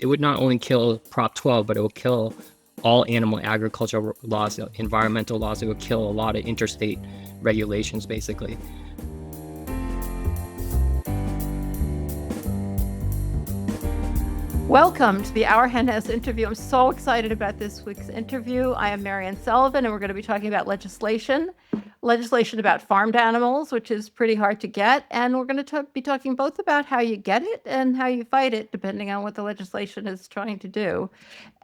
It would not only kill Prop 12, but it will kill all animal agriculture laws, environmental laws. It would kill a lot of interstate regulations, basically. Welcome to the Our Hen House interview. I'm so excited about this week's interview. I am Mariann Sullivan, and we're going to be talking about legislation about farmed animals, which is pretty hard to get. And we're going to be talking both about how you get it and how you fight it, depending on what the legislation is trying to do.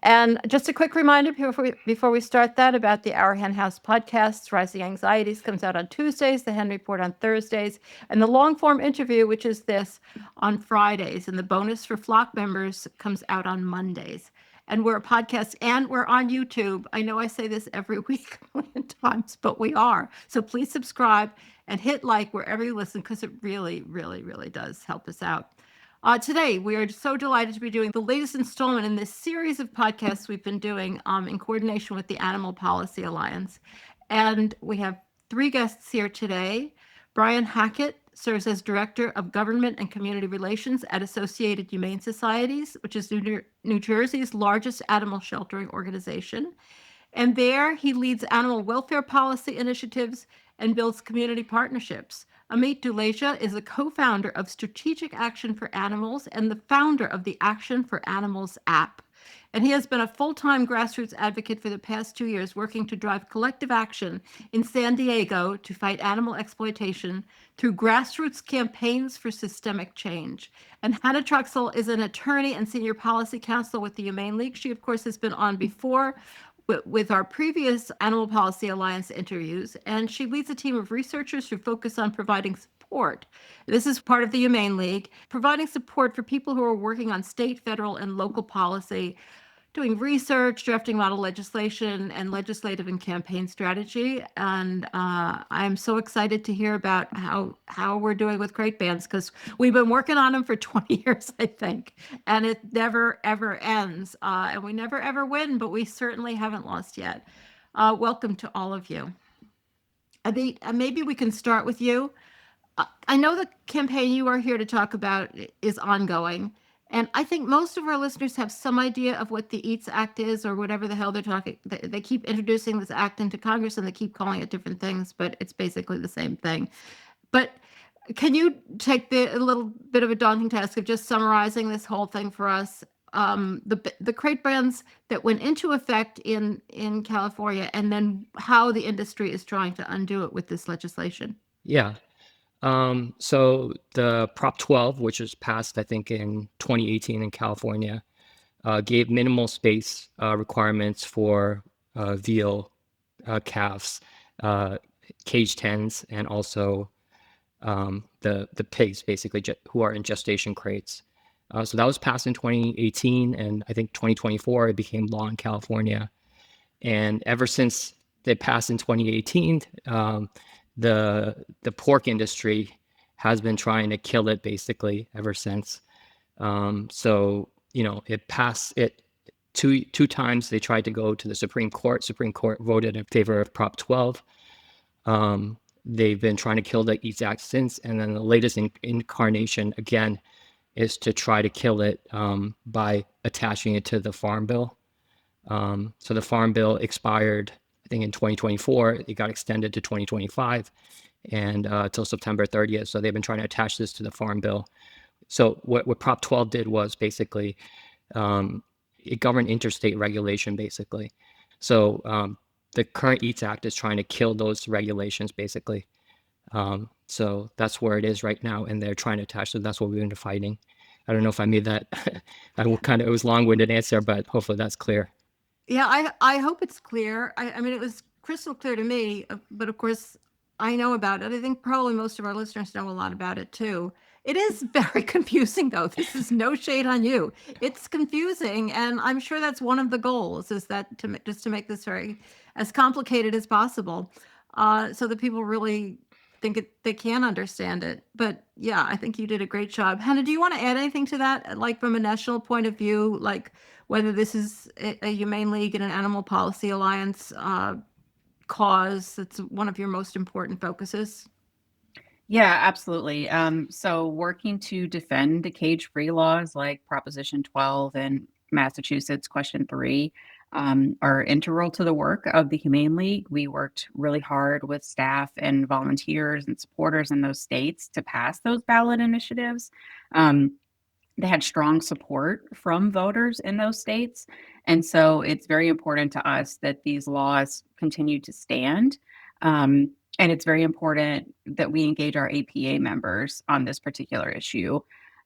And just a quick reminder before we start that about the Our Hen House podcasts. Rising Anxieties comes out on Tuesdays, the Hen Report on Thursdays, and the long form interview, which is this, on Fridays. And the bonus for flock members comes out on Mondays. And we're a podcast and we're on YouTube. I know I say this every week a million times, but we are. So please subscribe and hit like wherever you listen, because it really, really, really does help us out. Today, we are so delighted to be doing the latest installment in this series of podcasts we've been doing in coordination with the Animal Policy Alliance. And we have three guests here today. Brian Hackett serves as Director of Government and Community Relations at Associated Humane Societies, which is New Jersey's largest animal sheltering organization. And there he leads animal welfare policy initiatives and builds community partnerships. Amit Dhuleshia is a co-founder of Strategic Action for Animals and the founder of the Action for Animals app. And he has been a full-time grassroots advocate for the past 2 years, working to drive collective action in San Diego to fight animal exploitation through grassroots campaigns for systemic change. And Hannah Truxell is an attorney and senior policy counsel with the Humane League. She, of course, has been on before with our previous Animal Policy Alliance interviews, and she leads a team of researchers who focus on providing support. This is part of the Humane League, providing support for people who are working on state, federal, and local policy, doing research, drafting model legislation, and legislative and campaign strategy. And I'm so excited to hear about how we're doing with crate bans, because we've been working on them for 20 years, I think, and it never, ever ends. And we never, ever win, but we certainly haven't lost yet. Welcome to all of you. Amit, maybe we can start with you. I know the campaign you are here to talk about is ongoing. And I think most of our listeners have some idea of what the EATS Act is, or whatever the hell they're talking. They keep introducing this act into Congress and they keep calling it different things, but it's basically the same thing. But can you take a little bit of a daunting task of just summarizing this whole thing for us? The crate bans that went into effect in California, and then how the industry is trying to undo it with this legislation. Yeah. So the Prop 12, which was passed, I think, in 2018 in California, gave minimal space requirements for veal calves, cage hens, and also the pigs, basically, who are in gestation crates. So that was passed in 2018, and I think 2024 it became law in California. And ever since they passed in 2018, the pork industry has been trying to kill it basically ever since. So it passed it two times. They tried to go to the Supreme Court. Supreme Court voted in favor of Prop 12. They've been trying to kill the EATS Act since, and then the latest incarnation again is to try to kill it by attaching it to the Farm Bill. So the Farm Bill expired, I think, in 2024. It got extended to 2025 and till September 30th. So they've been trying to attach this to the Farm Bill. So what Prop 12 did was basically it governed interstate regulation, basically. So the current EATS Act is trying to kill those regulations, basically. So that's where it is right now, and they're trying to attach it. That's what we've been fighting. I don't know if I made that. It was a long-winded answer, but hopefully that's clear. Yeah, I hope it's clear. I mean, it was crystal clear to me, but of course, I know about it. I think probably most of our listeners know a lot about it too. It is very confusing, though. This is no shade on you. It's confusing, and I'm sure that's one of the goals, is that just to make this very as complicated as possible, so that people really think they can understand it. But yeah, I think you did a great job. Hannah, do you want to add anything to that, like from a national point of view, like whether this is a Humane League and an Animal Policy Alliance cause that's one of your most important focuses? Yeah, absolutely. So working to defend the cage-free laws like Proposition 12 and Massachusetts Question 3 are integral to the work of the Humane League. We worked really hard with staff and volunteers and supporters in those states to pass those ballot initiatives. Um, they had strong support from voters in those states. And so it's very important to us that these laws continue to stand. And it's very important that we engage our APA members on this particular issue.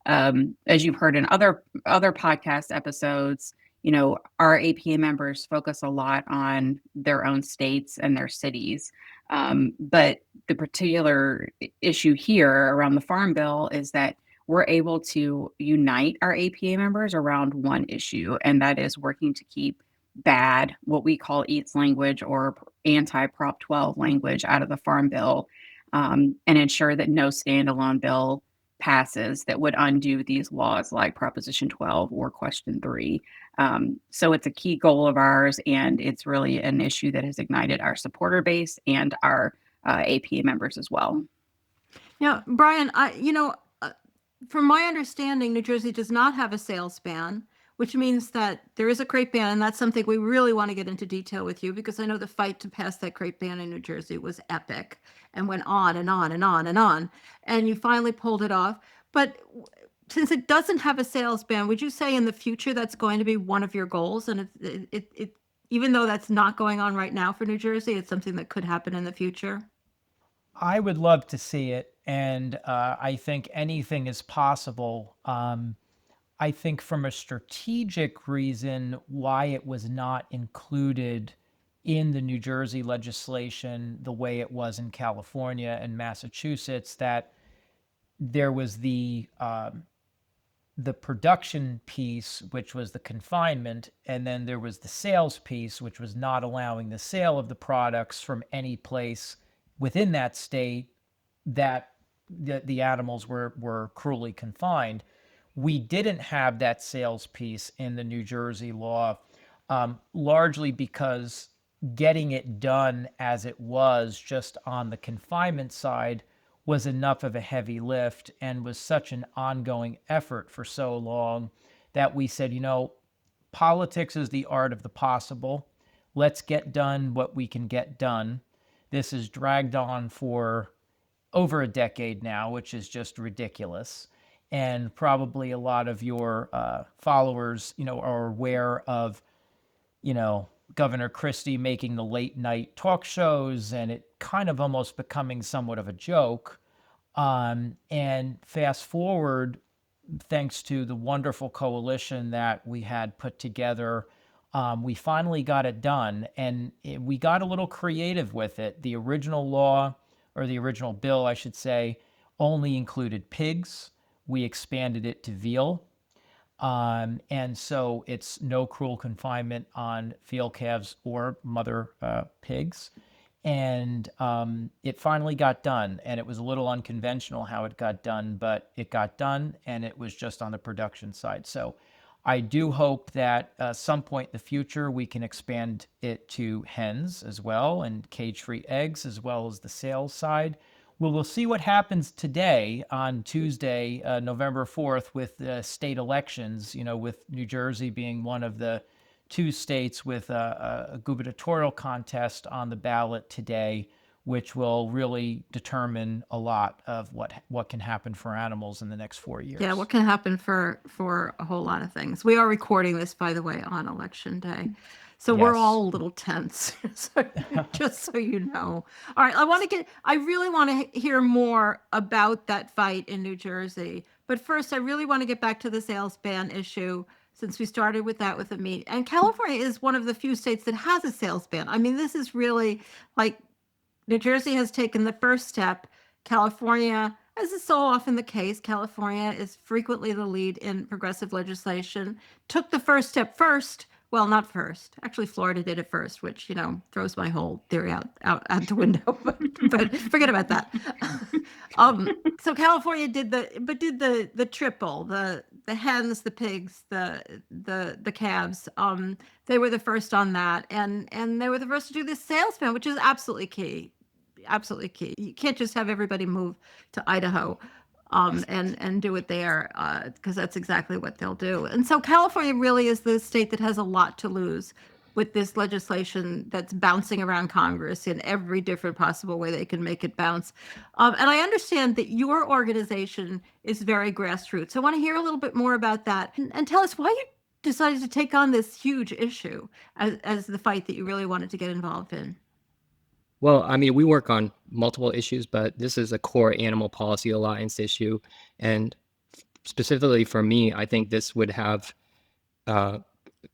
As you've heard in other podcast episodes, you know, our APA members focus a lot on their own states and their cities. But the particular issue here around the Farm Bill is that we're able to unite our APA members around one issue, and that is working to keep bad, what we call eats language or anti-Prop 12 language out of the Farm Bill, and ensure that no standalone bill passes that would undo these laws like Proposition 12 or Question 3. So it's a key goal of ours, and it's really an issue that has ignited our supporter base and our APA members as well. Now, Brian, from my understanding, New Jersey does not have a sales ban, which means that there is a crate ban, and that's something we really want to get into detail with you, because I know the fight to pass that crate ban in New Jersey was epic and went on and on and on and on, and you finally pulled it off. But since it doesn't have a sales ban, would you say in the future that's going to be one of your goals? And it even though that's not going on right now for New Jersey, it's something that could happen in the future. I would love to see it, and I think anything is possible. I think from a strategic reason why it was not included in the New Jersey legislation the way it was in California and Massachusetts, that there was the production piece, which was the confinement, and then there was the sales piece, which was not allowing the sale of the products from any place within that state that the animals were cruelly confined. We didn't have that sales piece in the New Jersey law, largely because getting it done as it was just on the confinement side was enough of a heavy lift and was such an ongoing effort for so long that we said, you know, politics is the art of the possible. Let's get done what we can get done. This has dragged on for over a decade now, which is just ridiculous. And probably a lot of your followers, you know, are aware of, you know, Governor Christie making the late night talk shows and it kind of almost becoming somewhat of a joke. And fast forward, thanks to the wonderful coalition that we had put together, we finally got it done. And we got a little creative with it. The original law, or the original bill, I should say, only included pigs. We expanded it to veal. And so it's no cruel confinement on field calves or mother pigs. And it finally got done. And it was a little unconventional how it got done, but it got done and it was just on the production side. So I do hope that some point in the future we can expand it to hens as well and cage-free eggs as well as the sales side. Well, we'll see what happens today on Tuesday, November 4th, with state elections, you know, with New Jersey being one of the two states with a gubernatorial contest on the ballot today, which will really determine a lot of what can happen for animals in the next 4 years. Yeah, what can happen for a whole lot of things. We are recording this, by the way, on election day. So we're Yes. all a little tense, just so you know. All right, I really want to hear more about that fight in New Jersey. But first, I really want to get back to the sales ban issue, since we started with that with Amit. And California is one of the few states that has a sales ban. I mean, this is really like New Jersey has taken the first step. California, as is so often the case, California is frequently the lead in progressive legislation, took the first step first. Well, not first. Actually, Florida did it first, which, you know, throws my whole theory out the window. But forget about that. So California did the triple, the hens, the pigs, the calves. They were the first on that, and they were the first to do this sales ban, which is absolutely key. absolutely key. You can't just have everybody move to Idaho and do it there, because that's exactly what they'll do. And so California really is the state that has a lot to lose with this legislation that's bouncing around Congress in every different possible way they can make it bounce. And I understand that your organization is very grassroots. I want to hear a little bit more about that, and tell us why you decided to take on this huge issue as the fight that you really wanted to get involved in. Well, I mean, we work on multiple issues, but this is a core Animal Policy Alliance issue. And specifically for me, I think this would have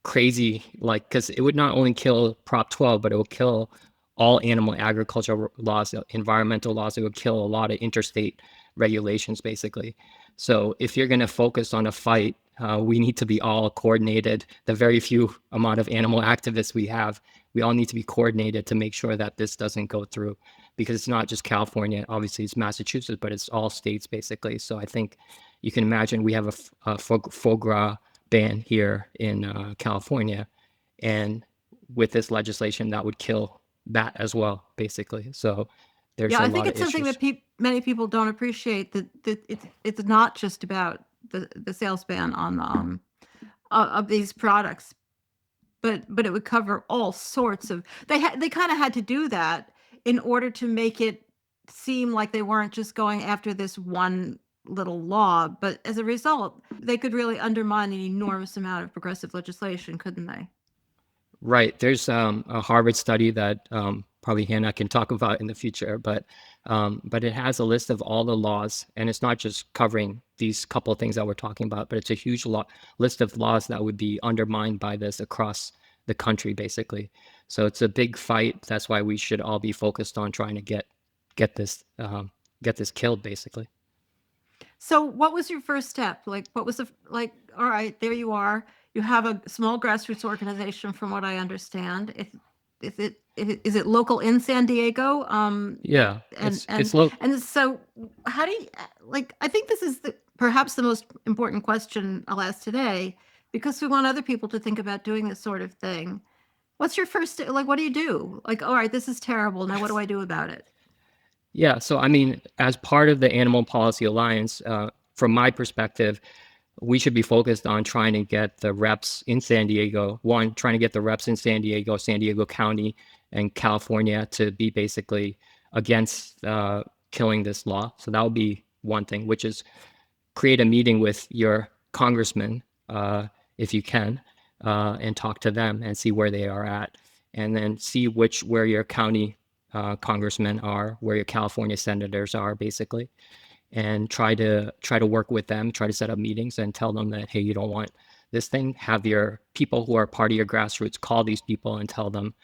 crazy, like, because it would not only kill Prop 12, but it will kill all animal agriculture laws, environmental laws. It would kill a lot of interstate regulations, basically. So if you're going to focus on a fight, we need to be all coordinated. The very few amount of animal activists we have, we all need to be coordinated to make sure that this doesn't go through, because it's not just California. Obviously, it's Massachusetts, but it's all states, basically. So I think you can imagine we have a foie gras ban here in California. And with this legislation, that would kill that as well, basically. So there's Yeah, a I think lot it's of something issues. that many people don't appreciate, that it's not just about the sales ban on of these products, but it would cover all sorts of. They kind of had to do that in order to make it seem like they weren't just going after this one little law, but as a result, they could really undermine an enormous amount of progressive legislation, couldn't they? Right. There's a Harvard study that probably Hannah can talk about in the future, but it has a list of all the laws, and it's not just covering these couple of things that we're talking about, but it's a huge list of laws that would be undermined by this across the country, basically. So it's a big fight. That's why we should all be focused on trying to get this killed, basically. So what was your first step? Like, what was all right, there you are. You have a small grassroots organization, from what I understand. Is it local in San Diego? Yeah, And it's local. and so how do you, I think this is perhaps the most important question I'll ask today, because we want other people to think about doing this sort of thing. What's your first, what do you do? Like, all right, this is terrible. Now what do I do about it? Yeah, so I mean, as part of the Animal Policy Alliance, from my perspective, we should be focused on trying to get the reps in San Diego, trying to get the reps in San Diego County, and California to be basically against killing this law. So that would be one thing, which is create a meeting with your congressman, if you can, and talk to them and see where they are at, and then see where your county congressmen are, where your California senators are, basically, and try to work with them, try to set up meetings and tell them that, hey, you don't want this thing. Have your people who are part of your grassroots call these people and tell them,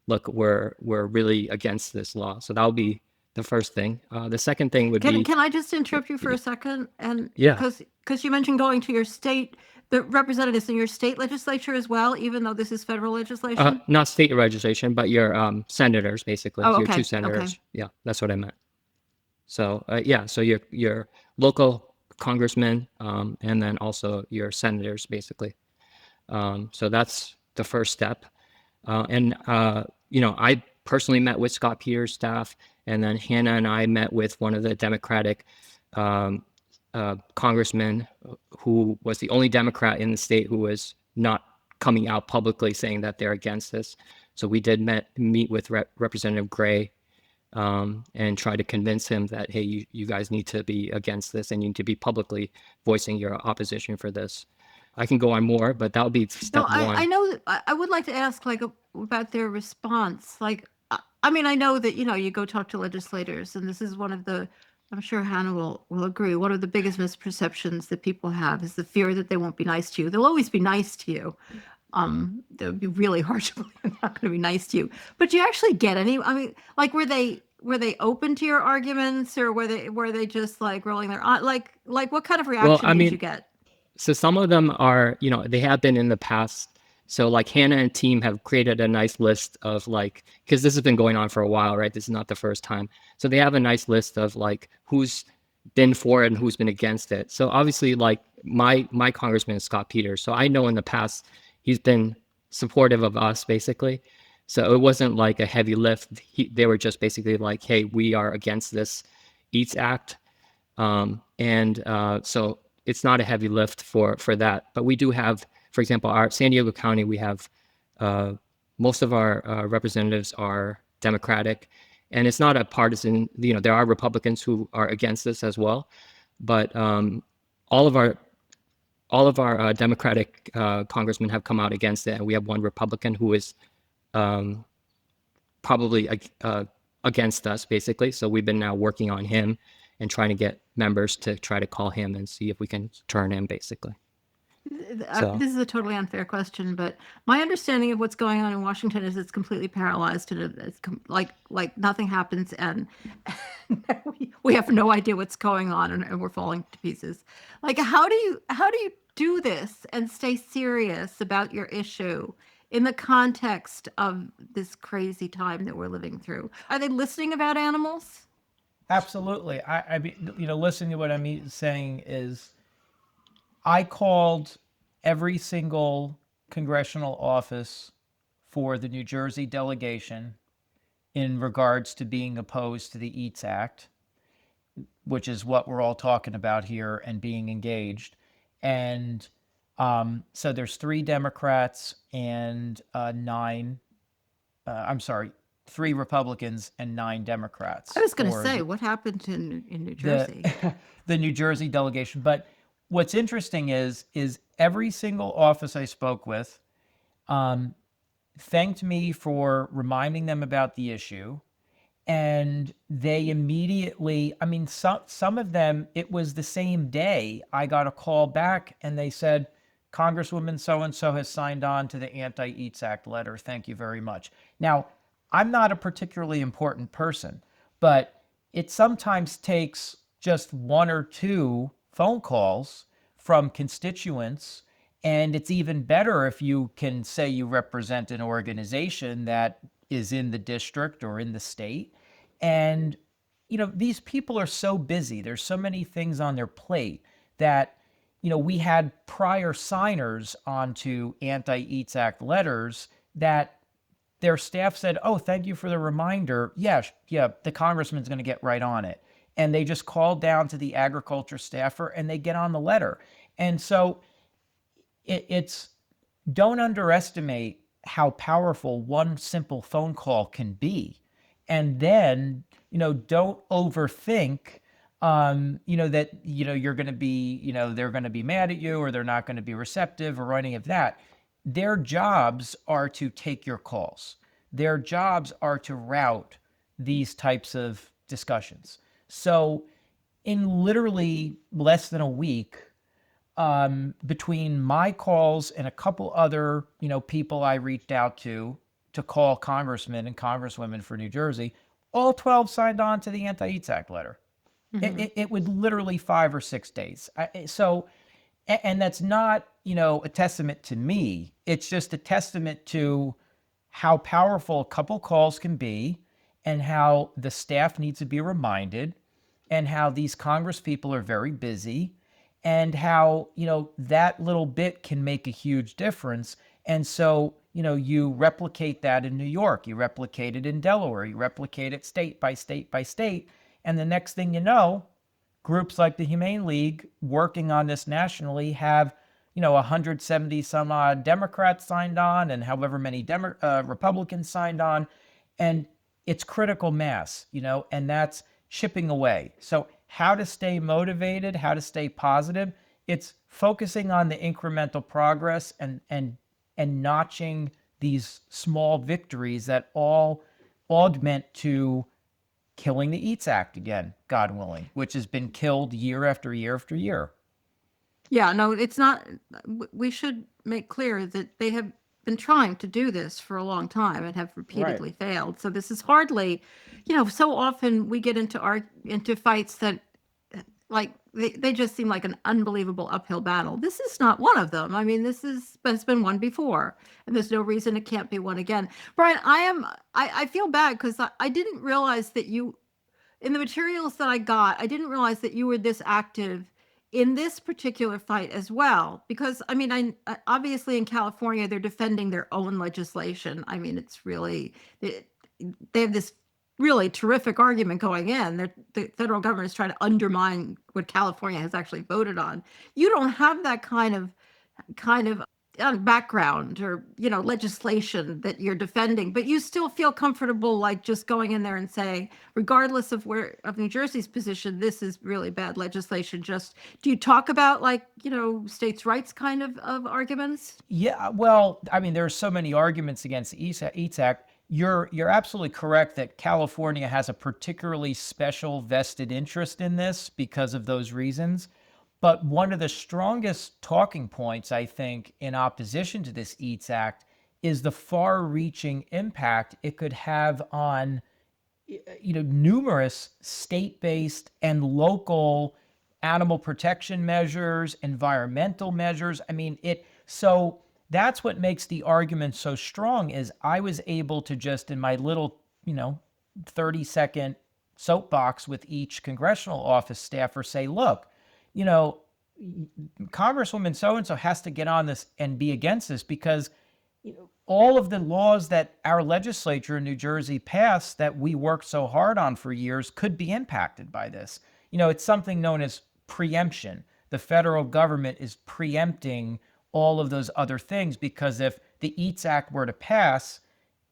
look, we're really against this law. So that would be the first thing. The second thing would be. Can I just interrupt you for a second? And Yeah. because you mentioned going to your state, the representatives in your state legislature as well, even though this is federal legislation? Not state legislation, but your senators, basically. Oh, Your okay, two senators. okay. Yeah, that's what I meant. So yeah, so your local congressmen, and then also your senators, basically. So that's the first step. And I personally met with Scott Peters' staff, and then Hannah and I met with one of the Democratic congressmen, who was the only Democrat in the state who was not coming out publicly saying that they're against this. So we did meet with Representative Gray, and try to convince him that, hey, you guys need to be against this, and you need to be publicly voicing your opposition for this. I can go on more, but that would be step one. I know I would like to ask about their response. I mean, I know that, you go talk to legislators, and this is one of the, I'm sure Hannah will agree, one of the biggest misperceptions that people have is the fear that they won't be nice to you. They'll always be nice to you. It would be really hard to believe they're not going to be nice to you. But do you actually get any? I mean, were they open to your arguments, or were they just rolling their eyes? What kind of reaction did you get? So some of them are, they have been in the past. So Hannah and team have created a nice list of because this has been going on for a while, right? This is not the first time. So they have a nice list of who's been for it and who's been against it. So obviously my congressman is Scott Peters. So I know in the past he's been supportive of us, basically. So it wasn't like a heavy lift. They were just basically like, hey, we are against this Eats Act. So it's not a heavy lift for that. But we do have, for example, our San Diego County, we have most of our representatives are Democratic, and it's not a partisan. There are Republicans who are against this as well, but all of our Democratic congressmen have come out against it, and we have one Republican who is probably against us, basically. So we've been now working on him and trying to get members to try to call him and see if we can turn him, basically. So- This is a totally unfair question, but my understanding of what's going on in Washington is it's completely paralyzed and it's like nothing happens, and we have no idea what's going on, and we're falling to pieces. Like, how do you do this and stay serious about your issue in the context of this crazy time that we're living through? Are they listening about animals? Absolutely. I mean, listening to what Amit is saying is, I called every single congressional office for the New Jersey delegation in regards to being opposed to the Eats Act, which is what we're all talking about here, and being engaged. And so there's 3 Democrats and 3 Republicans and 9 Democrats. I was going to for say, the- what happened in New Jersey? the New Jersey delegation. But what's interesting is every single office I spoke with thanked me for reminding them about the issue. And they immediately, I mean, some of them, it was the same day I got a call back and they said, Congresswoman so-and-so has signed on to the Anti-Eats Act letter. Thank you very much. Now, I'm not a particularly important person, but it sometimes takes just 1 or 2 phone calls from constituents. And it's even better if you can say you represent an organization that is in the district or in the state. And, these people are so busy. There's so many things on their plate that, we had prior signers onto Anti-Eats Act letters that their staff said, oh, thank you for the reminder. Yeah, the congressman's going to get right on it. And they just called down to the agriculture staffer and they get on the letter. And so it's don't underestimate how powerful one simple phone call can be. And then, don't overthink, that, you're going to be, they're going to be mad at you or they're not going to be receptive or any of that. Their jobs are to take your calls. Their jobs are to route these types of discussions. So in literally less than a week, between my calls and a couple other, people I reached out to call congressmen and congresswomen for New Jersey, all 12 signed on to the Anti-Eats Act letter. It would literally 5 or 6 days. And that's not, a testament to me. It's just a testament to how powerful a couple calls can be and how the staff needs to be reminded and how these Congress people are very busy and how, that little bit can make a huge difference. And so, you replicate that in New York, you replicate it in Delaware, you replicate it state by state by state. And the next thing you know, groups like the Humane League working on this nationally have, 170 some odd Democrats signed on and however many Republicans signed on. And it's critical mass, and that's chipping away. So how to stay motivated, how to stay positive, it's focusing on the incremental progress and notching these small victories that all augment to killing the Eats Act again, God willing, which has been killed year after year after year. Yeah, no, it's not. We should make clear that they have been trying to do this for a long time and have repeatedly failed. So this is hardly, so often we get into fights that like they just seem like an unbelievable uphill battle. This is not one of them. I mean, it's been one before, and there's no reason it can't be one again. Brian, I feel bad because I didn't realize that you, in the materials that I got, I didn't realize that you were this active in this particular fight as well, because I mean, obviously in California, they're defending their own legislation. I mean, it's really, they have this really terrific argument going in. The federal government is trying to undermine what California has actually voted on. You don't have that kind of background or legislation that you're defending, but you still feel comfortable like just going in there and saying, regardless of New Jersey's position, this is really bad legislation. Just do you talk about like states' rights kind of arguments? Yeah, well, I mean, there are so many arguments against the EATS Act. You're absolutely correct that California has a particularly special vested interest in this because of those reasons. But one of the strongest talking points, I think, in opposition to this EATS Act is the far-reaching impact it could have on numerous state-based and local animal protection measures, environmental measures. I mean, so that's what makes the argument so strong is I was able to just in my little, 30-second soapbox with each congressional office staffer say, look, Congresswoman so-and-so has to get on this and be against this because all of the laws that our legislature in New Jersey passed that we worked so hard on for years could be impacted by this. It's something known as preemption. The federal government is preempting all of those other things because if the EATS Act were to pass,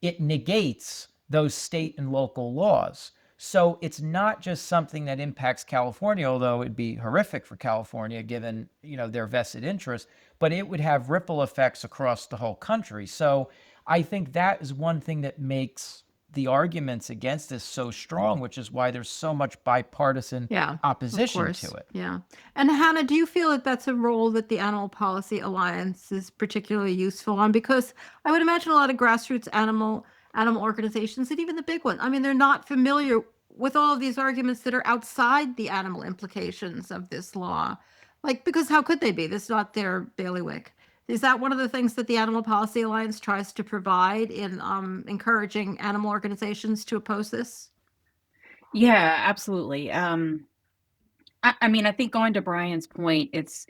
it negates those state and local laws. So it's not just something that impacts California, although it'd be horrific for California given, their vested interest, but it would have ripple effects across the whole country. So I think that is one thing that makes the arguments against this so strong, which is why there's so much bipartisan opposition to it. Yeah. And Hannah, do you feel that that's a role that the Animal Policy Alliance is particularly useful on? Because I would imagine a lot of grassroots animal organizations and even the big one, I mean, they're not familiar with all of these arguments that are outside the animal implications of this law. Like, because how could they be? This is not their bailiwick. Is that one of the things that the Animal Policy Alliance tries to provide in encouraging animal organizations to oppose this? Yeah, absolutely. I mean, I think going to Brian's point, it's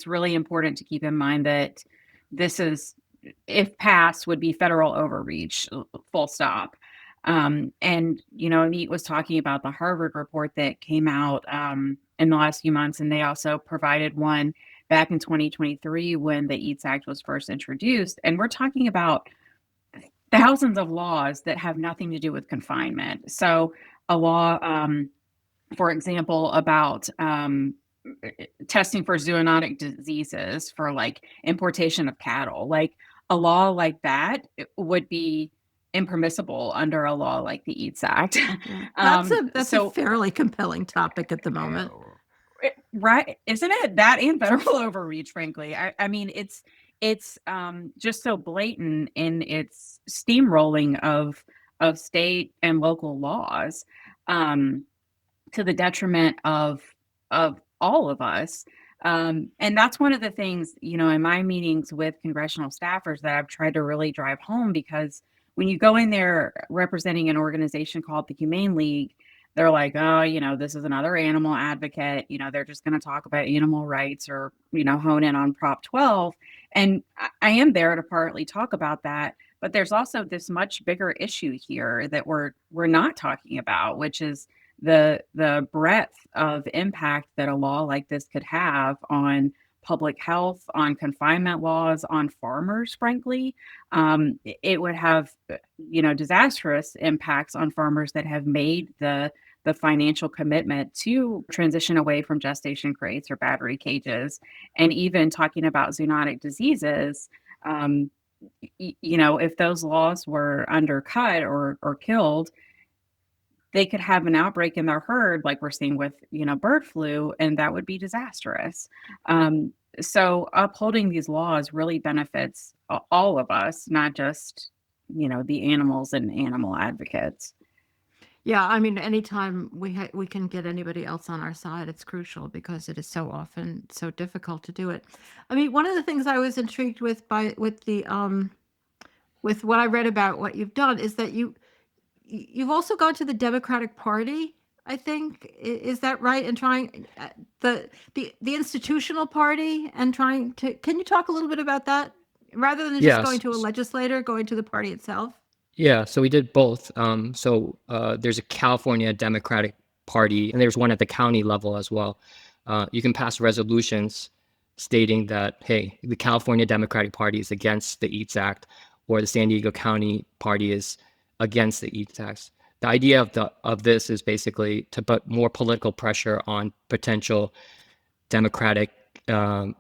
really important to keep in mind that this is, if passed, would be federal overreach, full stop. And, Amit was talking about the Harvard report that came out in the last few months, and they also provided one back in 2023 when the EATS Act was first introduced. And we're talking about thousands of laws that have nothing to do with confinement. So a law, for example, about testing for zoonotic diseases for like importation of cattle, like a law like that would be impermissible under a law like the EATS Act. That's a fairly compelling topic at the moment. Right. Isn't it? That and federal overreach, frankly. I mean, it's just so blatant in its steamrolling of state and local laws to the detriment of all of us. And that's one of the things, in my meetings with congressional staffers that I've tried to really drive home, because when you go in there representing an organization called the Humane League, they're like, oh, this is another animal advocate. They're just going to talk about animal rights or, hone in on Prop 12. And I am there to partly talk about that. But there's also this much bigger issue here that we're not talking about, which is the breadth of impact that a law like this could have on public health, on confinement laws, on farmers, frankly. It would have, disastrous impacts on farmers that have made the financial commitment to transition away from gestation crates or battery cages. And even talking about zoonotic diseases, if those laws were undercut or killed, they could have an outbreak in their herd like we're seeing with, bird flu, and that would be disastrous. So upholding these laws really benefits all of us, not just, the animals and animal advocates. Yeah, I mean, anytime we can get anybody else on our side, it's crucial because it is so often so difficult to do it. I mean, one of the things I was intrigued with with what I read about what you've done is that you've also gone to the Democratic Party I think. Is that right? And trying the institutional party and trying to. Can you talk a little bit about that rather than just going Yes. to a legislator, going to the party itself? Yeah, so we did both. There's a California Democratic Party, and there's one at the county level as well. You can pass resolutions stating that, hey, the California Democratic Party is against the EATS Act, or the San Diego County Party is against the EATS Act. The idea of this is basically to put more political pressure on potential Democratic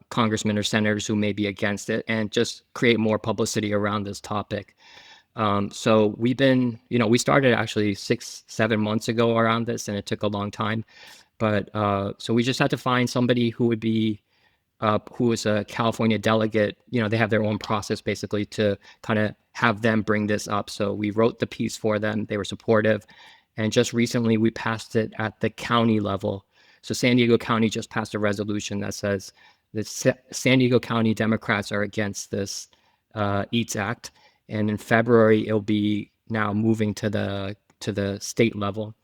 congressmen or senators who may be against it, and just create more publicity around this topic. So we've been, we started actually 6-7 months ago around this, and it took a long time. But so we just had to find somebody who would be, who is a California delegate. They have their own process basically to kind of have them bring this up. So we wrote the piece for them. They were supportive. And just recently we passed it at the county level. So San Diego County just passed a resolution that says that San Diego County Democrats are against this EATS Act. And in February, it'll be now moving to the state level.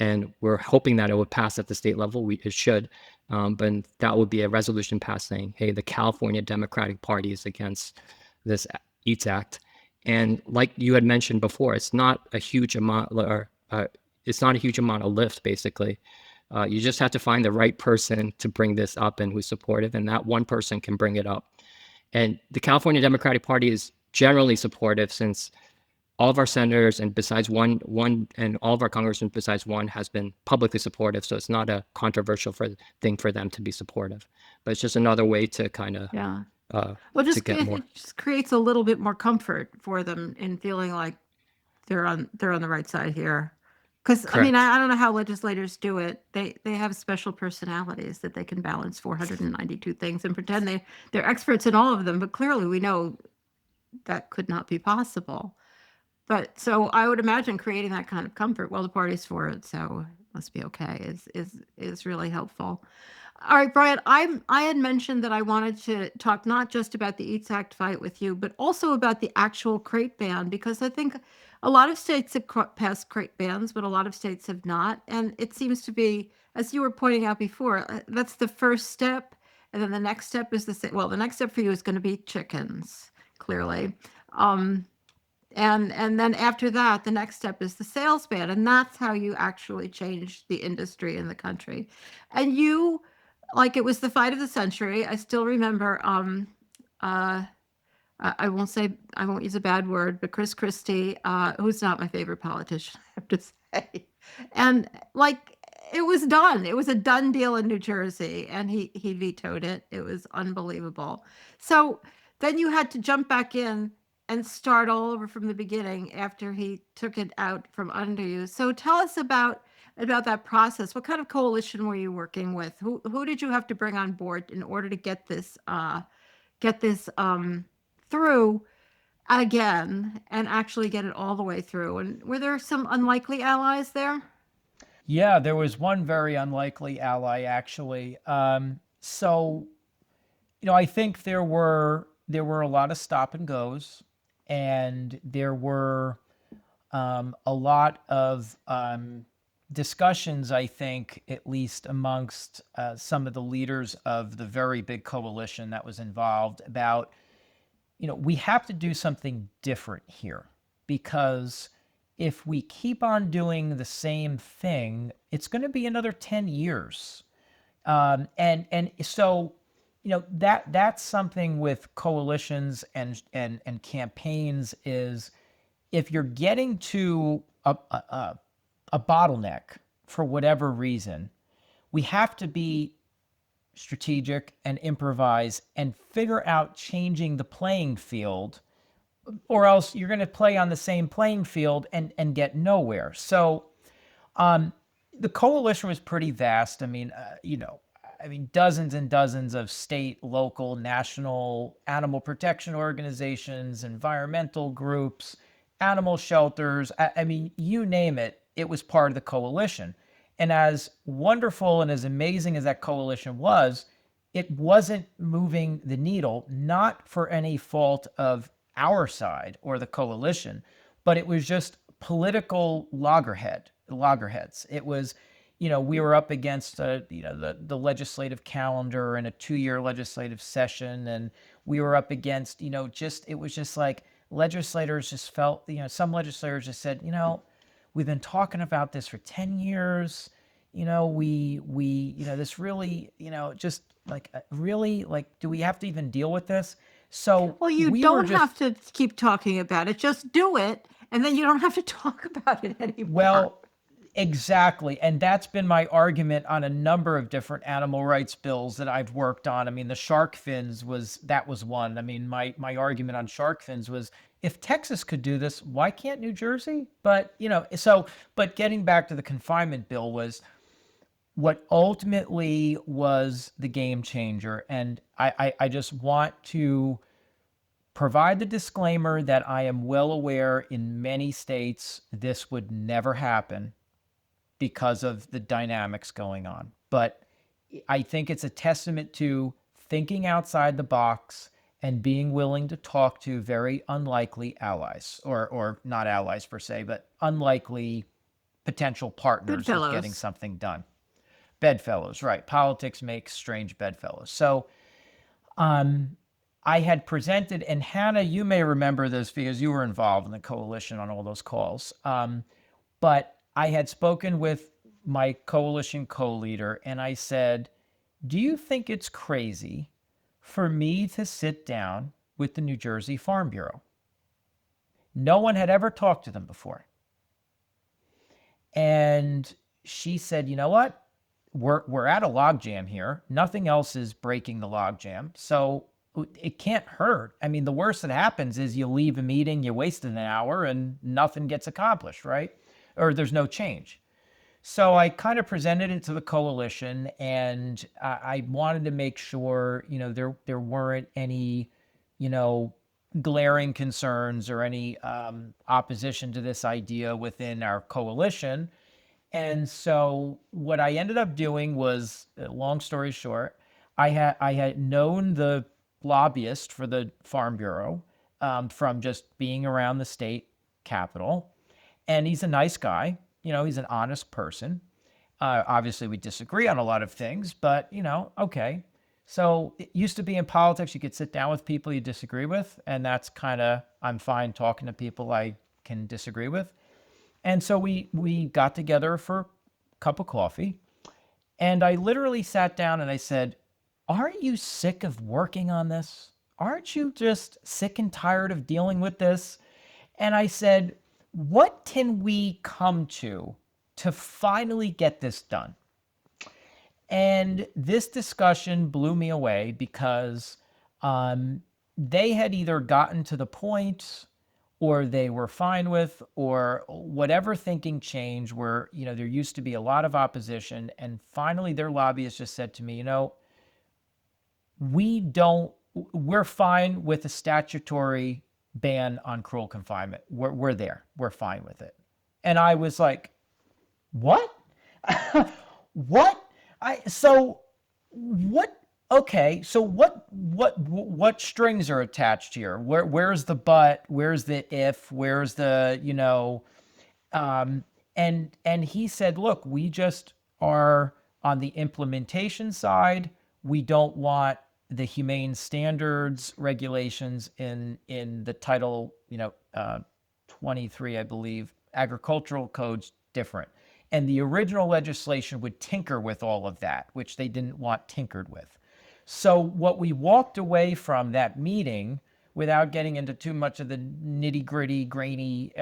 And we're hoping that it would pass at the state level. It should. But that would be a resolution passed saying, hey, the California Democratic Party is against this EATS Act. And like you had mentioned before, it's not a huge amount, of lift, basically. You just have to find the right person to bring this up and who's supportive, and that one person can bring it up. And the California Democratic Party is generally supportive, since all of our senators and besides one and all of our congressmen besides one has been publicly supportive. So it's not a controversial thing for them to be supportive, but it's just another way to kind of Well, to get more. it just creates a little bit more comfort for them in feeling like they're on the right side here. Because I mean, Correct. I don't know how legislators do it. They have special personalities that they can balance 492 things and pretend they're experts in all of them. But clearly, we know that could not be possible. But so I would imagine creating that kind of comfort. Well, the party's for it, so it must be okay. Is really helpful. All right, Brian. I had mentioned that I wanted to talk not just about the EATS Act fight with you, but also about the actual crate ban, because I think a lot of states have passed crate bans, but a lot of states have not. And it seems to be, as you were pointing out before, that's the first step. And then the next step is the next step for you is going to be chickens, clearly. And then after that, the next step is the sales ban. And that's how you actually change the industry in the country. And you, like, it was the fight of the century. I still remember, I won't use a bad word, but Chris Christie, who's not my favorite politician, I have to say. And like, it was done. It was a done deal in New Jersey, and he vetoed it. It was unbelievable. So then you had to jump back in and start all over from the beginning after he took it out from under you. So tell us about that process. What kind of coalition were you working with? Who did you have to bring on board in order to get this through again and actually get it all the way through? And were there some unlikely allies there? Yeah, there was one very unlikely ally, actually. So, I think there were a lot of stop and goes, and there were a lot of discussions, I think, at least amongst some of the leaders of the very big coalition that was involved, about, we have to do something different here, because if we keep on doing the same thing, it's going to be another 10 years. And so, that's something with coalitions and campaigns, is if you're getting to a bottleneck for whatever reason, we have to be strategic and improvise and figure out changing the playing field, or else you're going to play on the same playing field and get nowhere. So the coalition was pretty vast. I mean, dozens and dozens of state, local, national animal protection organizations, environmental groups, animal shelters. I mean, you name it, it was part of the coalition. And as wonderful and as amazing as that coalition was, it wasn't moving the needle, not for any fault of our side or the coalition, but it was just political loggerheads. It was, we were up against the legislative calendar and a 2-year legislative session, and we were up against it was just like legislators just felt some legislators just said, we've been talking about this for 10 years. We this really just like really, like, do we have to even deal with this? So Well, you we were don't just have to keep talking about it. Just do it, and then you don't have to talk about it anymore. Well, exactly. And that's been my argument on a number of different animal rights bills that I've worked on. I mean, the shark fins was one. I mean, my argument on shark fins was, if Texas could do this, why can't New Jersey? But, but getting back to the confinement bill was what ultimately was the game changer. And I just want to provide the disclaimer that I am well aware in many states this would never happen because of the dynamics going on. But I think it's a testament to thinking outside the box and being willing to talk to very unlikely allies, or not allies per se, but unlikely potential partners with Bedfellows. getting something done. Bedfellows, right. Politics makes strange bedfellows. So I had presented, and Hannah, you may remember this because you were involved in the coalition on all those calls. But I had spoken with my coalition co-leader, and I said, do you think it's crazy for me to sit down with the New Jersey Farm Bureau? No one had ever talked to them before. And she said, you know what? We're at a logjam here. Nothing else is breaking the logjam. So it can't hurt. I mean, the worst that happens is you leave a meeting, you wasted an hour, and nothing gets accomplished, right? Or there's no change. So I kind of presented it to the coalition, and I wanted to make sure, there weren't any, glaring concerns or any opposition to this idea within our coalition. And so what I ended up doing was, long story short, I had known the lobbyist for the Farm Bureau from just being around the state capitol. And he's a nice guy. He's an honest person. Obviously, we disagree on a lot of things, but, okay. So it used to be in politics, you could sit down with people you disagree with, and that's kind of, I'm fine talking to people I can disagree with. And so we got together for a cup of coffee, and I literally sat down and I said, aren't you sick of working on this? Aren't you just sick and tired of dealing with this? And I said, what can we come to finally get this done? And this discussion blew me away because they had either gotten to the point, or they were fine with, or whatever thinking changed, where, there used to be a lot of opposition. And finally, their lobbyist just said to me, we're fine with a statutory ban on cruel confinement. We're there. We're fine with it. And I was like, what? What? Okay, so what strings are attached here? Where's the but? Where's the if? Where's the, and he said, look, we just are on the implementation side. We don't want the humane standards regulations in the Title 23, I believe, agricultural codes different. And the original legislation would tinker with all of that, which they didn't want tinkered with. So what we walked away from that meeting, without getting into too much of the nitty gritty, grainy,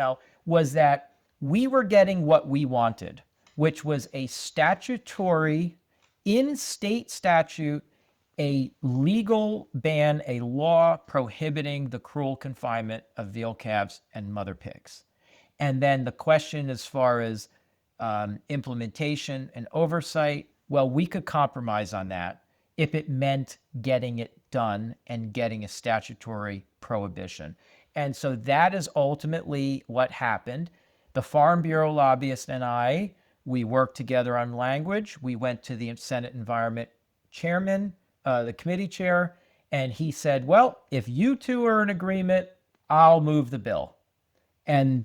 was that we were getting what we wanted, which was a statutory, in state statute, a legal ban, a law prohibiting the cruel confinement of veal calves and mother pigs. And then the question as far as implementation and oversight, well, we could compromise on that if it meant getting it done and getting a statutory prohibition. And so that is ultimately what happened. The Farm Bureau lobbyist and I, we worked together on language. We went to the Senate Environment Chairman, the committee chair, and he said, well, if you two are in agreement, I'll move the bill. And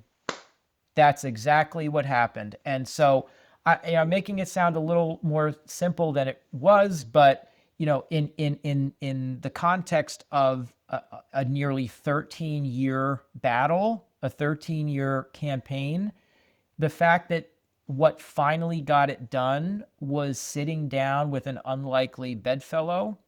that's exactly what happened. And so I'm making it sound a little more simple than it was, but in the context of a nearly 13-year battle, a 13-year campaign, the fact that what finally got it done was sitting down with an unlikely bedfellow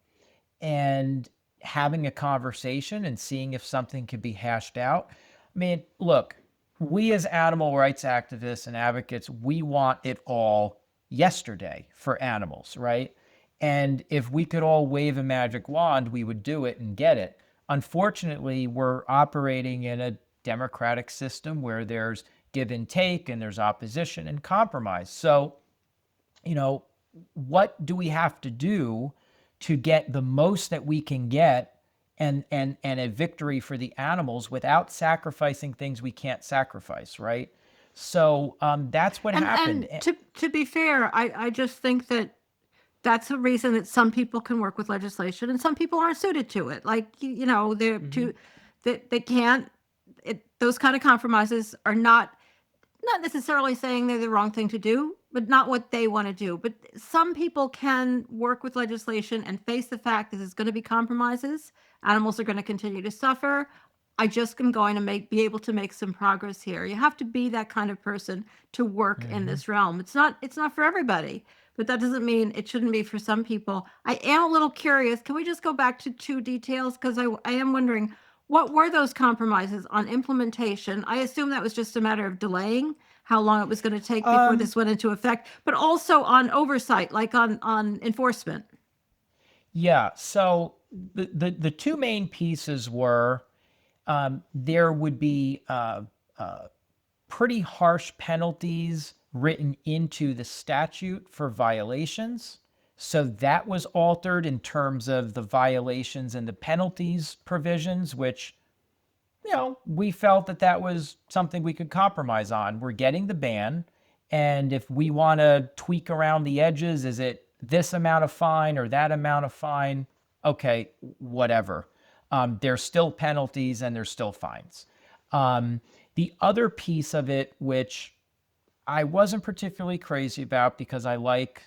and having a conversation and seeing if something could be hashed out. I mean, look, we as animal rights activists and advocates, we want it all yesterday for animals, right? And if we could all wave a magic wand, we would do it and get it. Unfortunately, we're operating in a democratic system where there's give and take and there's opposition and compromise. So, what do we have to do to get the most that we can get and a victory for the animals without sacrificing things we can't sacrifice, right? So that's what happened. And to be fair, I just think that that's a reason that some people can work with legislation and some people aren't suited to it. Like, they're they can't, those kind of compromises are not necessarily saying they're the wrong thing to do, but not what they want to do. But some people can work with legislation and face the fact that there's going to be compromises. Animals are going to continue to suffer. I just am going to be able to make some progress here. You have to be that kind of person to work in this realm. It's not for everybody, but that doesn't mean it shouldn't be for some people. I am a little curious. Can we just go back to two details? Because I am wondering, what were those compromises on implementation? I assume that was just a matter of delaying how long it was going to take before this went into effect, but also on oversight, like on enforcement. Yeah. So the two main pieces were there would be pretty harsh penalties written into the statute for violations. So that was altered in terms of the violations and the penalties provisions, which, we felt that was something we could compromise on. We're getting the ban. And if we want to tweak around the edges, is it this amount of fine or that amount of fine? Okay, whatever. There's still penalties and there's still fines. The other piece of it, which I wasn't particularly crazy about because I like,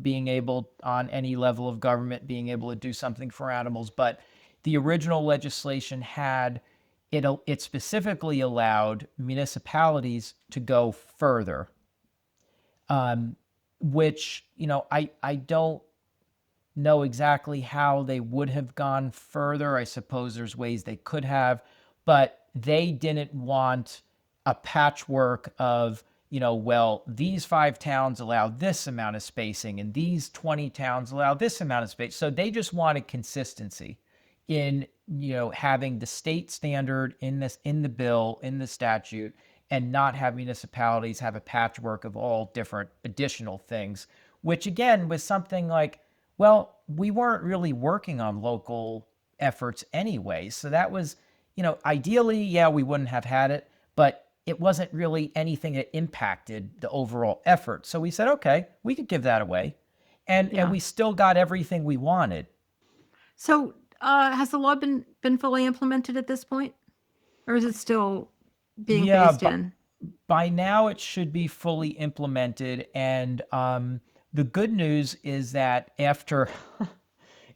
being able on any level of government, being able to do something for animals. But the original legislation had, it specifically allowed municipalities to go further, which, I don't know exactly how they would have gone further. I suppose there's ways they could have, but they didn't want a patchwork of, well, these 5 towns allow this amount of spacing and these 20 towns allow this amount of space. So they just wanted consistency in, having the state standard in the bill, in the statute, and not have municipalities have a patchwork of all different additional things, which again was something like, well, we weren't really working on local efforts anyway. So that was, ideally, yeah, we wouldn't have had it, but it wasn't really anything that impacted the overall effort. So we said, okay, we could give that away. And we still got everything we wanted. So has the law been fully implemented at this point? Or is it still being phased in? By now it should be fully implemented. And the good news is that after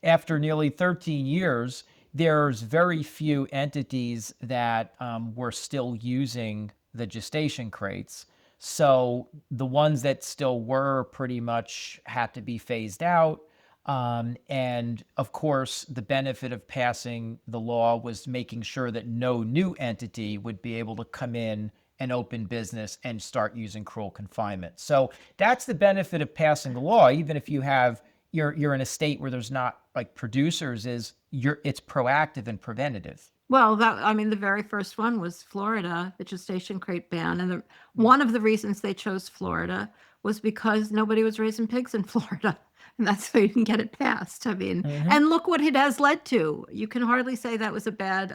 nearly 13 years, there's very few entities that were still using the gestation crates. So the ones that still were pretty much had to be phased out. And of course, the benefit of passing the law was making sure that no new entity would be able to come in and open business and start using cruel confinement. So that's the benefit of passing the law. Even if you're in a state where there's not like producers, it's proactive and preventative. Well, the very first one was Florida, the gestation crate ban. And one of the reasons they chose Florida was because nobody was raising pigs in Florida. And that's why you can get it passed. And look what it has led to. You can hardly say that was a bad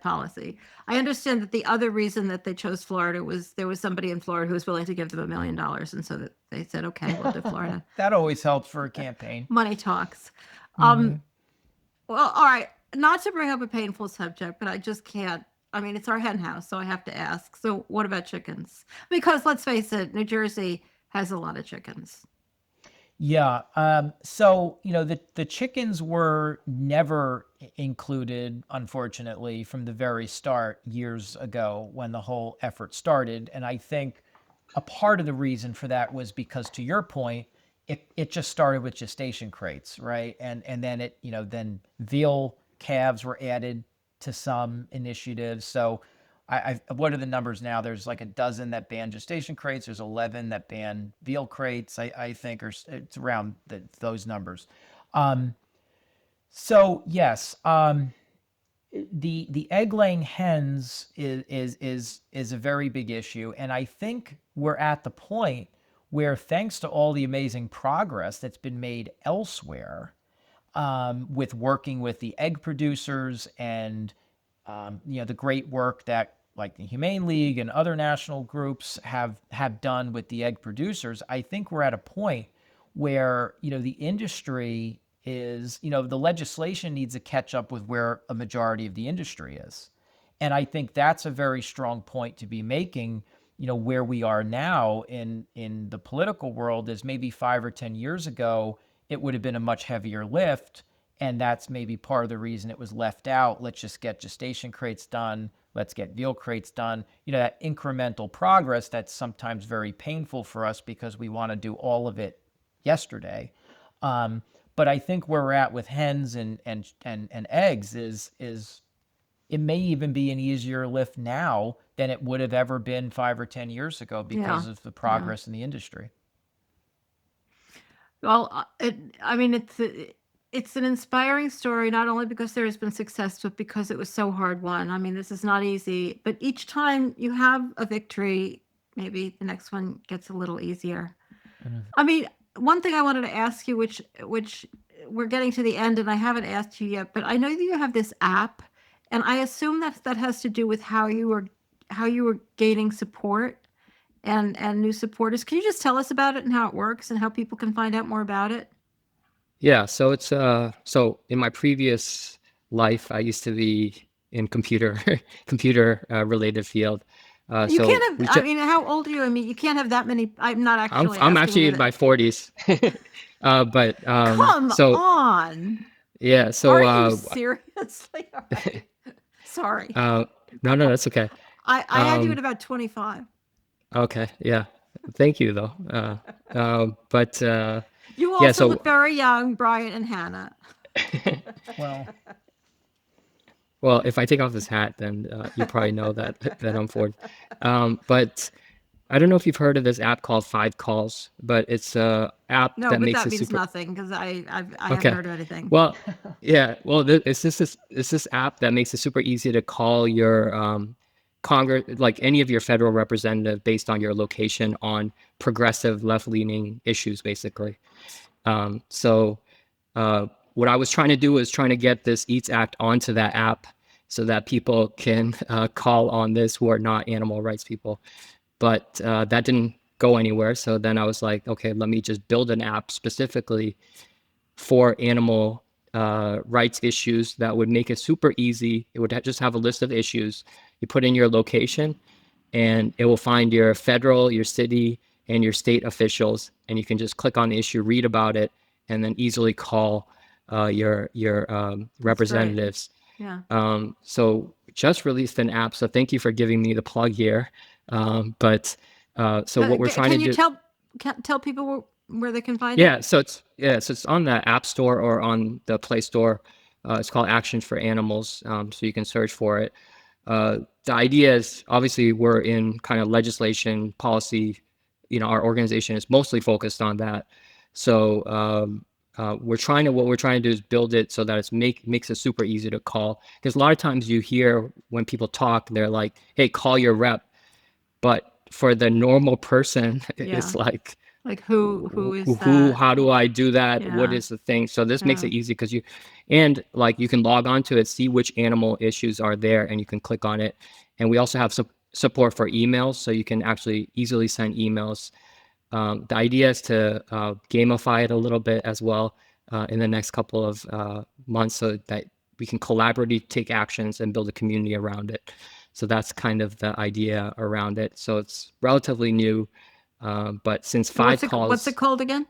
policy. I understand that the other reason that they chose Florida was there was somebody in Florida who was willing to give them $1 million. And so that they said, okay, we'll do Florida. That always helps for a campaign. Money talks. Well, all right. Not to bring up a painful subject, but I just can't I mean, it's our hen house, so I have to ask. So what about chickens? Because let's face it, New Jersey has a lot of chickens. Yeah. So, the chickens were never included, unfortunately, from the very start years ago when the whole effort started. And I think a part of the reason for that was because, to your point, it just started with gestation crates, right? And then then veal calves were added to some initiatives. So what are the numbers now? There's like a dozen that ban gestation crates. There's 11 that ban veal crates. I think, or it's around those numbers. So yes, the egg laying hens is a very big issue, and I think we're at the point where, thanks to all the amazing progress that's been made elsewhere, with working with the egg producers and the great work that, like, the Humane League and other national groups have done with the egg producers, I think we're at a point where the industry is, the legislation needs to catch up with where a majority of the industry is. And I think that's a very strong point to be making. Where we are now in the political world is, maybe 5 or 10 years ago, it would have been a much heavier lift. And that's maybe part of the reason it was left out. Let's just get gestation crates done. Let's get veal crates done. That incremental progress that's sometimes very painful for us because we want to do all of it yesterday. But I think where we're at with hens and eggs is it may even be an easier lift now than it would have ever been 5 or 10 years ago because of the progress in the industry. Well, it's an inspiring story, not only because there has been success, but because it was so hard won. I mean, this is not easy, but each time you have a victory, maybe the next one gets a little easier. I mean, one thing I wanted to ask you, which we're getting to the end and I haven't asked you yet, but I know that you have this app, and I assume that has to do with how you were gaining support and new supporters. Can you just tell us about it and how it works and how people can find out more about it? Yeah, so it's so in my previous life, I used to be in computer related field. You So can't we have, I mean, how old are you? I mean, you can't have that many. I'm not actually I'm asking actually you in my 40s. But Come so on. yeah, so Are you seriously? All right. Sorry. no, that's okay. I had you at about 25. Okay, yeah. Thank you though. But You yeah, also so look very young, Brian and Hannah. Well, if I take off this hat, then you probably know that I'm 40. But I don't know if you've heard of this app called 5Calls, but it's a app No, that but makes that it means super. nothing because I haven't Okay. heard of anything. Well, yeah. Well, it's this app that makes it super easy to call your Congress, like any of your federal representative, based on your location on progressive left-leaning issues, basically. So what I was trying to do is trying to get this EATS Act onto that app so that people can call on this who are not animal rights people. But that didn't go anywhere. So then I was like, okay, let me just build an app specifically for animal rights issues that would make it super easy. It would just have a list of issues. You put in your location, and it will find your federal, your city, and your state officials, and you can just click on the issue, read about it, and then easily call your representatives. Yeah. So just released an app. So thank you for giving me the plug here. But so what we're trying to do. Can you tell people where they can find it? So it's on the App Store or on the Play Store. It's called Actions for Animals. So you can search for it. The idea is, obviously, we're in kind of legislation policy. Our organization is mostly focused on that. So what we're trying to do is build it so that it makes it super easy to call. Because a lot of times you hear when people talk, they're like, "Hey, call your rep," but for the normal person, it's like who is that? How do I do that? Yeah. What is the thing? So this makes it easy because you can log on to it, see which animal issues are there, and you can click on it. And we also have support for emails, so you can actually easily send emails. The idea is to gamify it a little bit as well in the next couple of months, so that we can collaboratively take actions and build a community around it. So that's kind of the idea around it. So it's relatively new, but since five What's calls, it called again?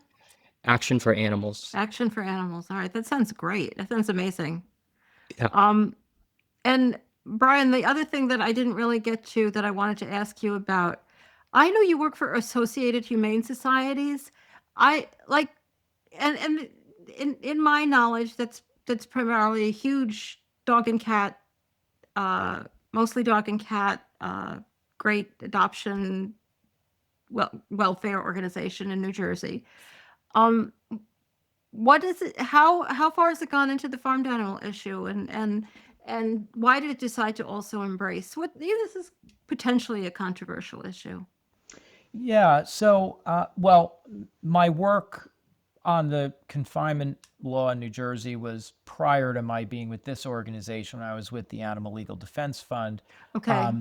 Action for Animals. Action for Animals. All right, that sounds great. That sounds amazing. Yeah. And Brian, the other thing that I didn't really get to that I wanted to ask you about, I know you work for Associated Humane Societies. I like, and in my knowledge, that's primarily a huge dog and cat, mostly dog and cat, great adoption, welfare organization in New Jersey. Um, what is it? How far has it gone into the farmed animal issue, and why did it decide to also embrace what this is potentially a controversial issue? Yeah. So, well, my work on the confinement law in New Jersey was prior to my being with this organization. When I was with the Animal Legal Defense Fund. Okay.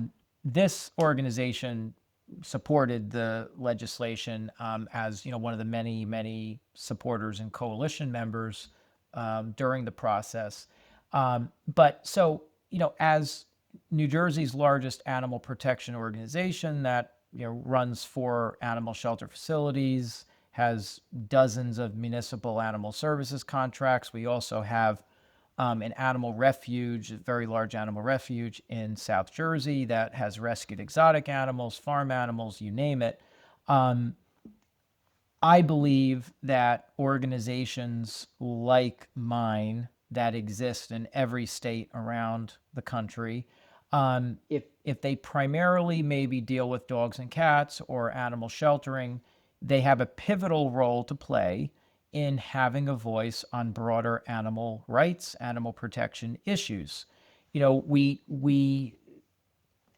This organization supported the legislation, as one of the many supporters and coalition members during the process. But so as New Jersey's largest animal protection organization that runs 4 animal shelter facilities, has dozens of municipal animal services contracts. We also have an animal refuge, a very large animal refuge in South Jersey that has rescued exotic animals, farm animals, you name it. I believe that organizations like mine that exist in every state around the country, if they primarily maybe deal with dogs and cats or animal sheltering, they have a pivotal role to play in having a voice on broader animal rights, animal protection issues. We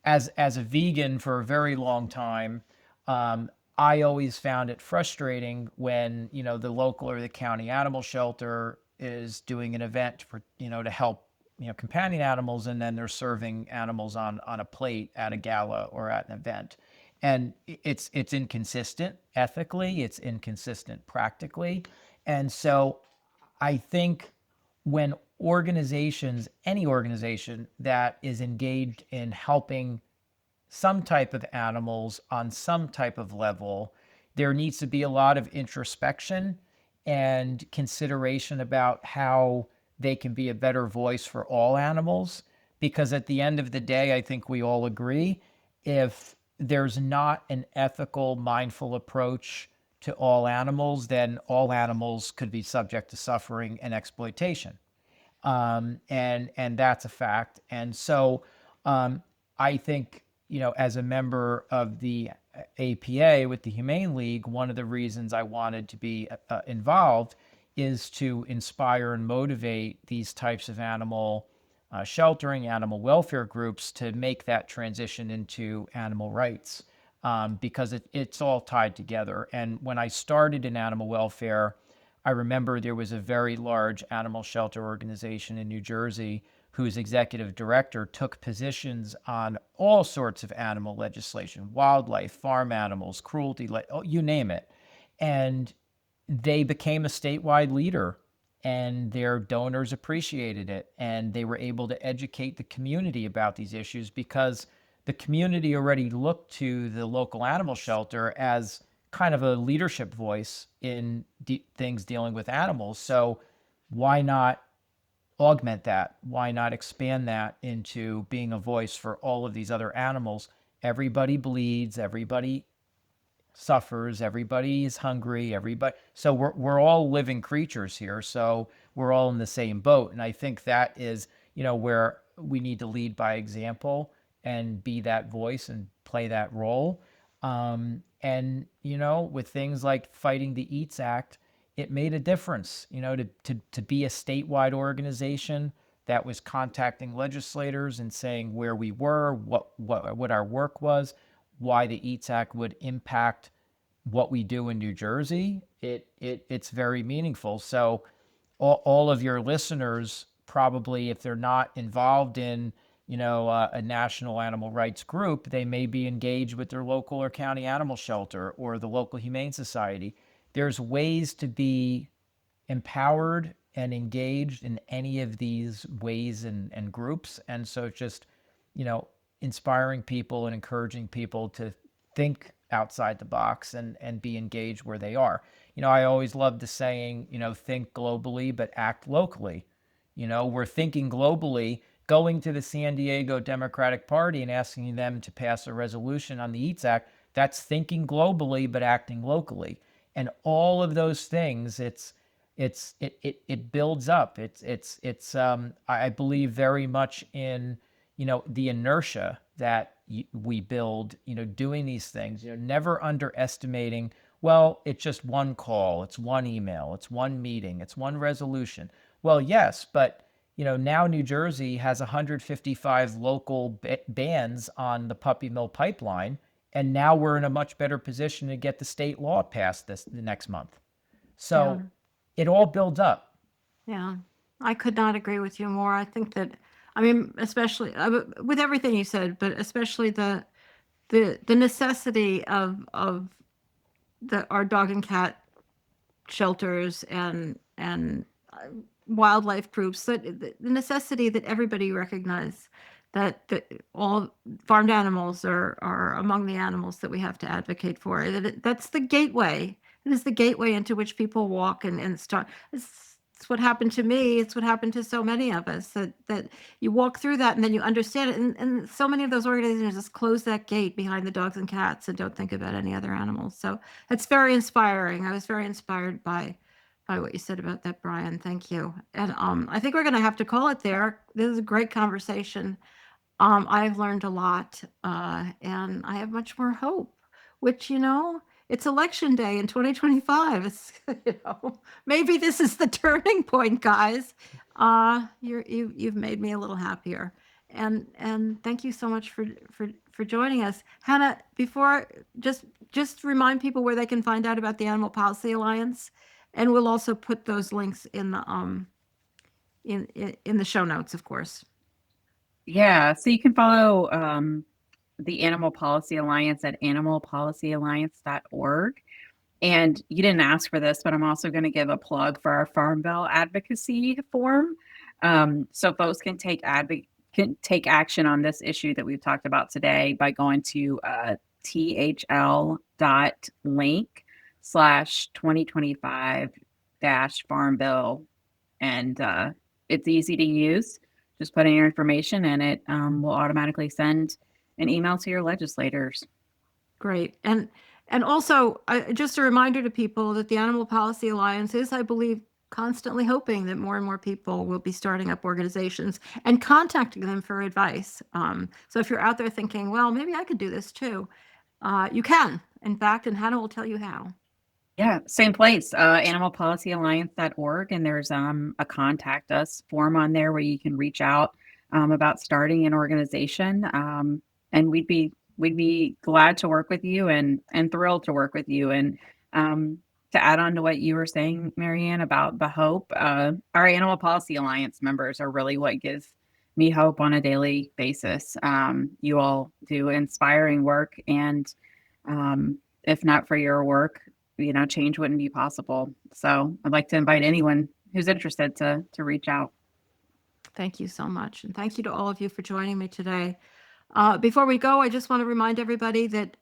as a vegan for a very long time, I always found it frustrating when the local or the county animal shelter is doing an event for to help companion animals, and then they're serving animals on a plate at a gala or at an event, and it's inconsistent ethically, it's inconsistent practically, and so I think when organizations, any organization that is engaged in helping some type of animals on some type of level, there needs to be a lot of introspection and consideration about how they can be a better voice for all animals. Because at the end of the day, I think we all agree, if there's not an ethical, mindful approach to all animals, then all animals could be subject to suffering and exploitation. And that's a fact. And so I think, as a member of the APA with the Humane League, one of the reasons I wanted to be involved is to inspire and motivate these types of animal sheltering, animal welfare groups to make that transition into animal rights, because it's all tied together. And when I started in animal welfare, I remember there was a very large animal shelter organization in New Jersey whose executive director took positions on all sorts of animal legislation, wildlife, farm animals, cruelty, you name it. And they became a statewide leader, and their donors appreciated it. And they were able to educate the community about these issues because the community already looked to the local animal shelter as kind of a leadership voice in things dealing with animals. So why not augment that? Why not expand that into being a voice for all of these other animals? Everybody bleeds, everybody suffers, everybody is hungry, everybody. So we're all living creatures here. So we're all in the same boat. And I think that is, where we need to lead by example and be that voice and play that role. And with things like fighting the EATS Act, it made a difference, to be a statewide organization that was contacting legislators and saying where we were, what our work was, why the EATS Act would impact what we do in New Jersey. It's very meaningful. So all of your listeners, probably, if they're not involved in a national animal rights group, they may be engaged with their local or county animal shelter or the local humane society. There's ways to be empowered and engaged in any of these ways and groups. And so just, inspiring people and encouraging people to think outside the box and be engaged where they are. I always love the saying, think globally, but act locally. We're thinking globally, going to the San Diego Democratic Party and asking them to pass a resolution on the EATS Act. That's thinking globally, but acting locally. And all of those things, it builds up. I believe very much in, the inertia that we build, doing these things, never underestimating, well, it's just one call, it's one email, it's one meeting, it's one resolution. Well, yes, but now New Jersey has 155 local bans on the puppy mill pipeline, and now we're in a much better position to get the state law passed the next month. So it all builds up. Yeah, I could not agree with you more. I think that, I mean, especially with everything you said, but especially the necessity of our dog and cat shelters and wildlife groups, that the necessity that everybody recognize that all farmed animals are among the animals that we have to advocate for. That's the gateway. It is the gateway into which people walk and start. It's what happened to me. It's what happened to so many of us, that you walk through that and then you understand it. And so many of those organizations just close that gate behind the dogs and cats and don't think about any other animals. So it's very inspiring. I was very inspired by what you said about that, Brian. Thank you. And I think we're going to have to call it there. This is a great conversation. I've learned a lot, and I have much more hope, which, it's election day in 2025. It's, maybe this is the turning point, guys. You've made me a little happier. And thank you so much for joining us. Hannah, before, just remind people where they can find out about the Animal Policy Alliance, and we'll also put those links in the in the show notes, of course. Yeah, so you can follow the Animal Policy Alliance at animalpolicyalliance.org. And you didn't ask for this, but I'm also going to give a plug for our Farm Bill advocacy form. So folks can take action on this issue that we've talked about today by going to thl.link/2025-farm bill. And it's easy to use. Just put in your information and it will automatically send an email to your legislators. Great. And also, just a reminder to people that the Animal Policy Alliance is, I believe, constantly hoping that more and more people will be starting up organizations and contacting them for advice. So if you're out there thinking, well, maybe I could do this too, you can, in fact, and Hannah will tell you how. Yeah, same place, animalpolicyalliance.org. And there's a contact us form on there where you can reach out about starting an organization. And we'd be glad to work with you and thrilled to work with you. And to add on to what you were saying, Mariann, about the hope, our Animal Policy Alliance members are really what gives me hope on a daily basis. You all do inspiring work, and if not for your work, change wouldn't be possible. So I'd like to invite anyone who's interested to reach out. Thank you so much. And thank you to all of you for joining me today. Before we go, I just want to remind everybody that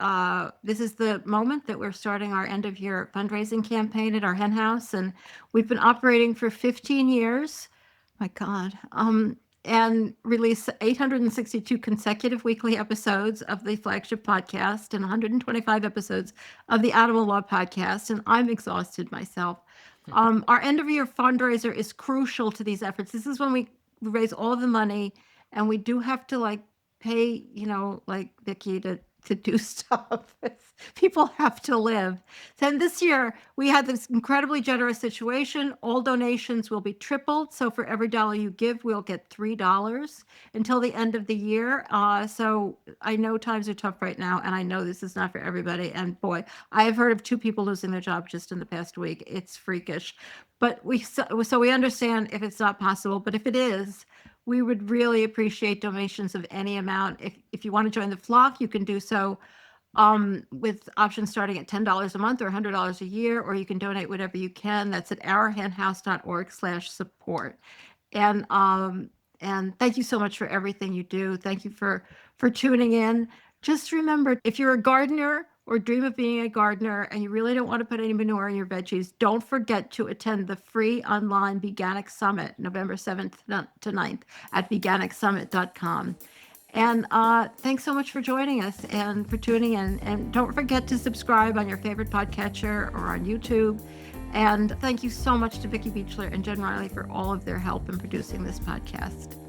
this is the moment that we're starting our end of year fundraising campaign at Our Hen House. And we've been operating for 15 years. My God. And release 862 consecutive weekly episodes of the flagship podcast and 125 episodes of the Animal Law podcast. And I'm exhausted myself. Our end of year fundraiser is crucial to these efforts. This is when we raise all of the money, and we do have to pay, Vicki to do stuff. People have to live. Then this year we had this incredibly generous situation. All donations will be tripled. So for every $1 you give, we'll get $3 until the end of the year. So I know times are tough right now, and I know this is not for everybody. And boy, I have heard of 2 people losing their job just in the past week. It's freakish. But so we understand if it's not possible, but if it is, we would really appreciate donations of any amount. If you want to join the flock, you can do so with options starting at $10 a month or $100 a year, or you can donate whatever you can. That's at ourhenhouse.org/support. And And thank you so much for everything you do. Thank you for tuning in. Just remember, if you're a gardener or dream of being a gardener and you really don't want to put any manure in your veggies, don't forget to attend the free online Veganic Summit, November 7th to 9th at veganicsummit.com. And thanks so much for joining us and for tuning in. And don't forget to subscribe on your favorite podcatcher or on YouTube. And thank you so much to Vicki Beechler and Jen Riley for all of their help in producing this podcast.